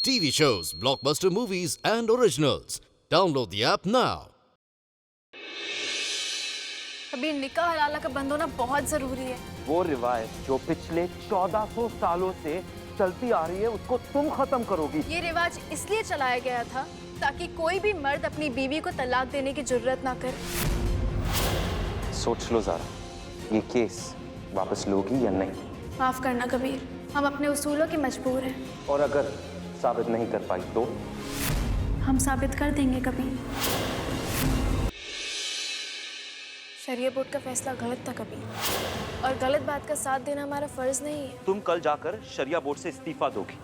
TV shows, blockbuster movies, and originals. Download the app now. अभी निकाह हलाला का बंद होना बहुत जरूरी है। वो रिवायत जो पिछले 1400 सालों से चलती आ रही है उसको तुम खत्म करोगी। ये रिवाज इसलिए चलाया गया था ताकि कोई भी मर्द अपनी बीवी को तलाक देने की जुर्रत ना करे। सोच लो ज़रा, ये केस वापस लोगी या नहीं? माफ करना कबीर, हम अपने उसूलों के मजबूर हैं। और अगर साबित नहीं कर पाई तो? हम साबित कर देंगे कबीर। शरिया बोर्ड का फैसला गलत था कबीर, और गलत बात का साथ देना हमारा फर्ज नहीं है। तुम कल जाकर शरिया बोर्ड से इस्तीफा दोगी।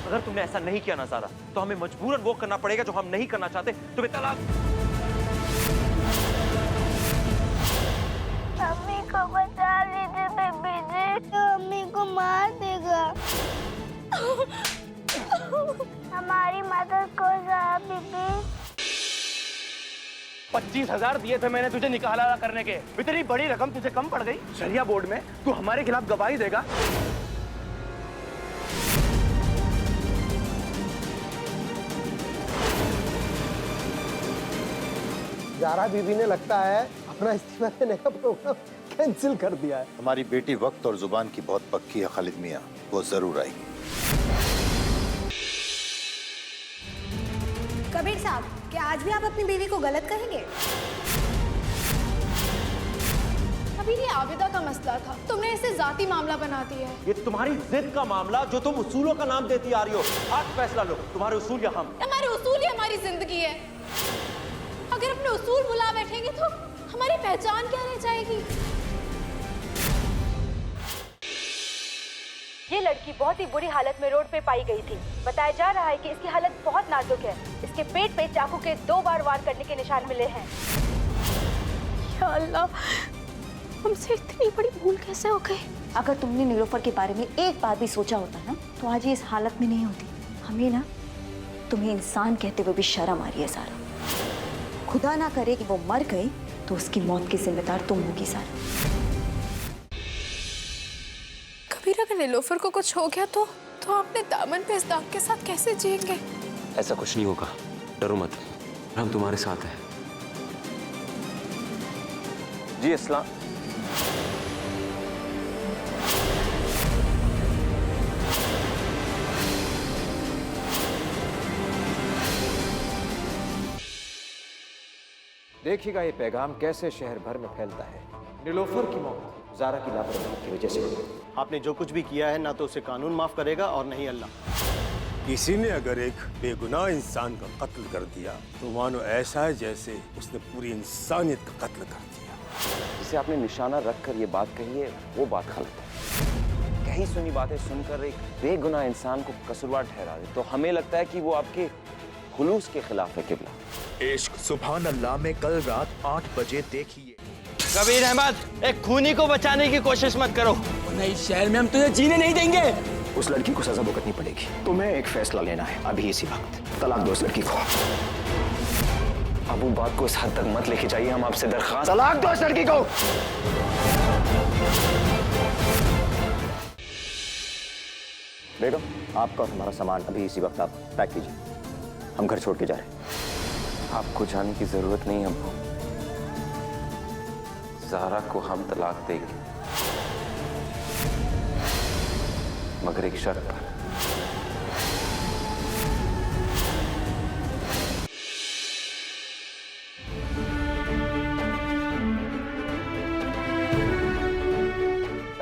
अगर तुमने ऐसा नहीं किया ना ज़रा, तो हमें मजबूरन वो करना पड़ेगा जो हम नहीं करना चाहते, तुम्हें तलाक। मम्मी को बचा लीजिए बेबी जी, मम्मी को मार देगा। हमारी मदद को ज़रा बीबी। 25,000 दिए थे मैंने तुझे निकाह हलाला करने के। इतनी बड़ी रकम तुझे कम पड़ गई? शरिया बोर्ड में तू हमारे खिलाफ गवाही देगा? ज़ारा बीबी ने लगता है अपना इस्तीफा देने का प्रोग्राम कैंसिल कर दिया है। हमारी बेटी वक्त और जुबान की बहुत पक्की है खालिद मियाँ, वो जरूर आएगी। कबीर साहब, क्या आज भी आप अपनी बीवी को गलत कहेंगे? अभी ये आबिदा का मसला था, तुमने इसे जाती मामला बना दिया है। ये तुम्हारी जिद का मामला जो तुम उसूलों का नाम देती आ रही हो। आज फैसला लो, तुम्हारे उसूल या हम? हमारे उसूल ही हमारी जिंदगी है। अगर अपने उसूल भुला बैठेंगे तो हमारी पहचान क्या रह जाएगी? ये लड़की बहुत ही बुरी हालत में रोड पे पाई गई थी। बताया जा रहा है कि इसकी हालत बहुत नाजुक है। इसके पेट पे चाकू के 2 बार वार करने के निशान मिले हैं। या अल्लाह, हमसे इतनी बड़ी भूल कैसे हो गई? अगर तुमने नीलोफर के बारे में एक बार भी सोचा होता ना, तो आज ये इस हालत में नहीं होती। हमें ना तुम्हें इंसान कहते हुए भी शर्म आ रही है सारा। खुदा ना करे कि वो मर गई तो उसकी मौत की जिम्मेदार तुम होगी सारा। कबीर, अगर नीलोफर को कुछ हो गया तो अपने दामन पे इस दाग के साथ कैसे जिएंगे? ऐसा कुछ नहीं होगा, डरो मत, हम तुम्हारे साथ हैं। जी इस्लाम। देखिएगा ये पैगाम कैसे शहर भर में फैलता है। नीलोफर की मौत ज़ारा की लापरवाही की वजह से हुई। आपने जो कुछ भी किया है ना तो उसे कानून माफ करेगा और नहीं अल्लाह। किसी ने अगर एक बेगुनाह इंसान का कत्ल कर दिया तो मानो ऐसा है जैसे उसने पूरी इंसानियत का कत्ल कर दिया। जिसे आपने निशाना रखकर ये बात कही है, वो बात गलत है। कहीं सुनी बातें सुनकर एक बेगुनाह इंसान को कसूरवार ठहरा दे तो हमें लगता है कि वो आपके खुलूस के खिलाफ है। किबला इश्क सुभान अल्लाह में कल रात 8 बजे देखिए। कबीर अहमद, एक खूनी को बचाने की कोशिश मत करो। नहीं, शहर में हम तुझे जीने नहीं देंगे। उस लड़की को सजा भुगतनी पड़ेगी। तुम्हें एक फैसला लेना है अभी इसी वक्त। तलाक दो उस लड़की को। अब वो बात को इस हद तक मत लेके जाइए, हम आपसे दरख्वास्त। तलाक दो उस लड़की को। बेटो, आपका और हमारा सामान अभी इसी वक्त आप पैक कीजिए, हम घर छोड़ के जा रहे हैं। आपको जाने की जरूरत नहीं हमको। ज़ारा को हम तलाक देंगे, मगर एक शर्त पर।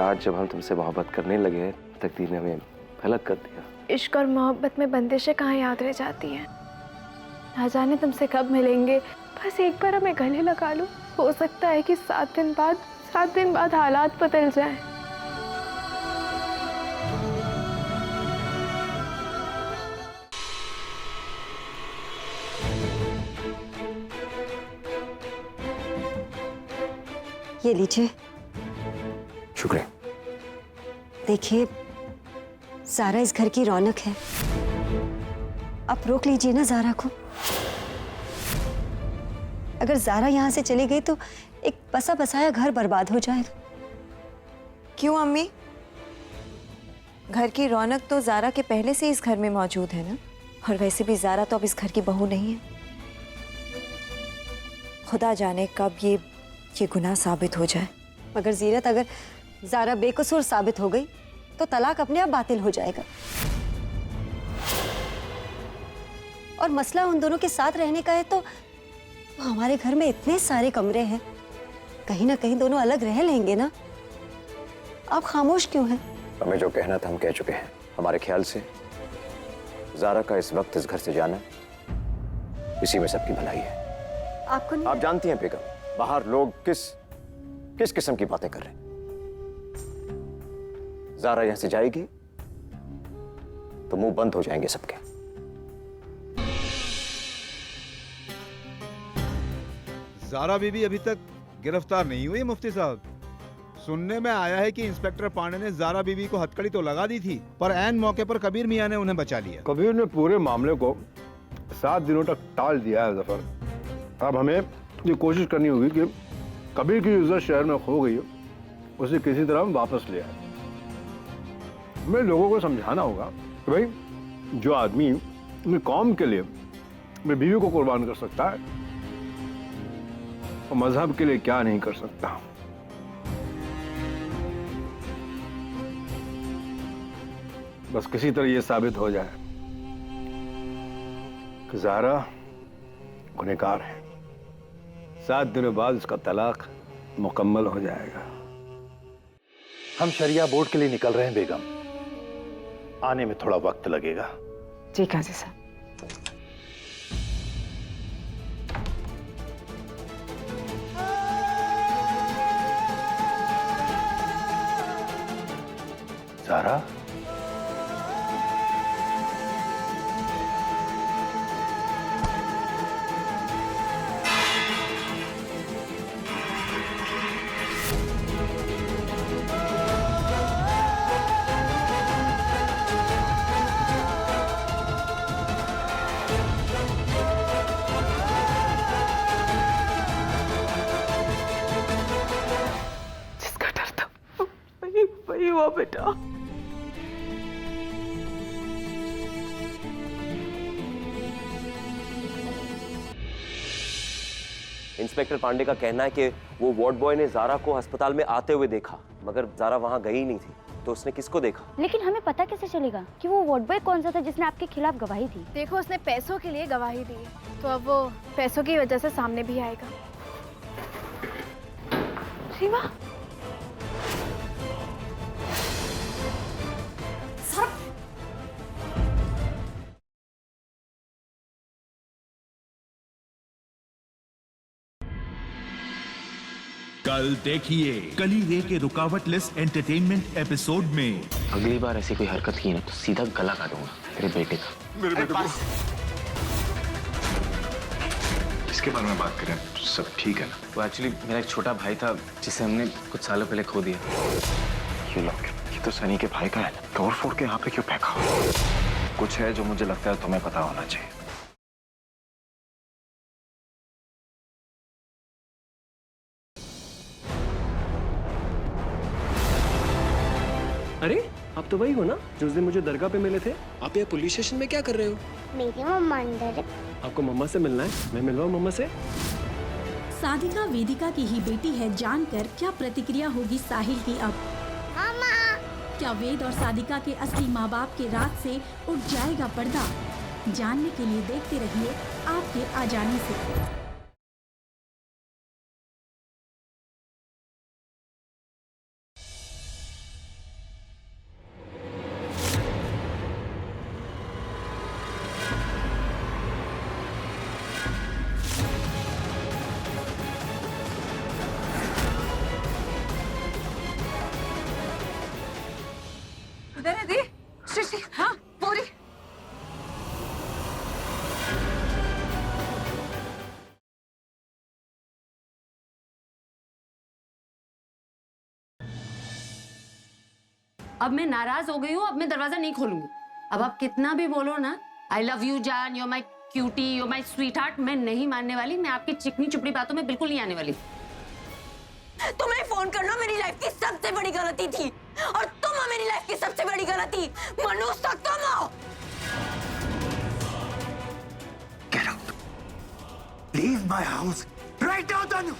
आज जब हम तुमसे मोहब्बत करने लगे, तकदीर ने हमें गलत कर दिया। इश्क और मोहब्बत में बंदिशें कहाँ याद रह जाती हैं। ना जाने तुमसे कब मिलेंगे, बस एक बार हमें गले लगा लो। हो सकता है कि 7 दिन बाद हालात बदल जाए। ये लीजिए। शुक्रिया। देखिए, ज़ारा इस घर की रौनक है, आप रोक लीजिए ना ज़ारा को। अगर ज़ारा यहाँ से चली गई तो एक बसा बसाया घर बर्बाद हो जाएगा। क्यों अम्मी? घर की रौनक तो ज़ारा के पहले से इस घर में मौजूद है ना। और वैसे भी ज़ारा तो अब इस घर की बहू नहीं है। खुदा जाने कब ये गुनाह साबित हो जाए। मगर जीरत, अगर ज़ारा बेकसूर साबित हो गई तो तलाक अपने आप बातिल हो जाएगा। और मसला उन दोनों के साथ रहने का है तो हमारे घर में इतने सारे कमरे हैं, कहीं ना कहीं दोनों अलग रह लेंगे ना। आप खामोश क्यों हैं? हमें जो कहना था हम कह चुके हैं। हमारे ख्याल से ज़ारा का इस वक्त इस घर से जाना, इसी में सबकी भलाई है। आपको नहीं? आप जानती हैं बेगम, बाहर लोग किस किस्म की बातें कर रहे हैं। ज़ारा यहां से जाएगी तो मुंह बंद हो जाएंगे सबके। ज़ारा बीबी अभी तक गिरफ्तार नहीं हुई मुफ्ती साहब। सुनने में आया है कि इंस्पेक्टर पांडे ने ज़ारा बीबी को हथकड़ी तो लगा दी थी, पर ऐन मौके पर कबीर मियां ने उन्हें बचा लिया। कबीर ने पूरे मामले को 7 दिनों तक टाल दिया है जफर। अब हमें ये कोशिश करनी होगी कि कबीर की इज्जत शहर में खो गई है, उसे किसी तरह वापस ले आए। हमें लोगों को समझाना होगा कि भाई, जो आदमी अपनी कौम के लिए अपनी बीवी को कुर्बान कर सकता है, वो मजहब के लिए क्या नहीं कर सकता। बस किसी तरह ये साबित हो जाए कि ज़ारा गुनहगार है। 7 दिनों बाद उसका तलाक मुकम्मल हो जाएगा। हम शरिया बोर्ड के लिए निकल रहे हैं बेगम। आने में थोड़ा वक्त लगेगा। जी काजी साहब। ज़ारा, जिसका डर था वही हुआ बेटा। इंस्पेक्टर पांडे का कहना है कि वो वार्ड बॉय ने ज़ारा को अस्पताल में आते हुए देखा, मगर ज़ारा वहां गई नहीं थी। तो उसने किसको देखा? लेकिन हमें पता कैसे चलेगा कि वो वार्ड बॉय कौन सा था जिसने आपके खिलाफ गवाही दी? देखो, उसने पैसों के लिए गवाही दी, तो अब वो पैसों की वजह से सामने भी आएगा। रीमा, कल देखिए कली रे के रुकावटलेस एंटरटेनमेंट एपिसोड में। अगली बार ऐसी कोई हरकत की ना तो सीधा गला काटूंगा तेरे बेटे का। मेरे बेटे को इसके बारे में बात करें, सब ठीक है ना? वो एक्चुअली मेरा एक छोटा भाई था जिसे हमने कुछ सालों पहले खो दिया। ये लो, ये तो सनी के भाई का है। तोड़ फोड़ के यहाँ पे क्यों फेंका? कुछ है जो मुझे लगता है तुम्हें पता होना चाहिए। अरे, आप तो वही हो ना जो उस दिन मुझे दरगाह पे मिले थे? आप यहाँ पुलिस स्टेशन में क्या कर रहे हो? मेरी मम्मा अंदर है। आपको मम्मा से मिलना है? मैं मिलवाऊं मम्मा से? साधिका वेदिका की ही बेटी है, जानकर क्या प्रतिक्रिया होगी साहिल की अब? मामा! क्या वेद और साधिका के असली माँ बाप के राज से उठ जाएगा पर्दा? जानने के लिए देखते रहिए आपके आ जाने से। हाँ, पूरी। अब मैं नाराज हो गई हूँ, अब मैं दरवाजा नहीं खोलूंगी। अब आप कितना भी बोलो ना, आई लव यू जान, you my cutie, you my sweetheart, मैं नहीं मानने वाली। मैं आपकी चिकनी चुपड़ी बातों में बिल्कुल नहीं आने वाली। तुम्हें फोन करना मेरी लाइफ की सबसे बड़ी गलती थी और तुम हो मेरी लाइफ की सबसे बड़ी गलती। मनुष्य तुम हो। Get out. Leave my house right now, Tanu.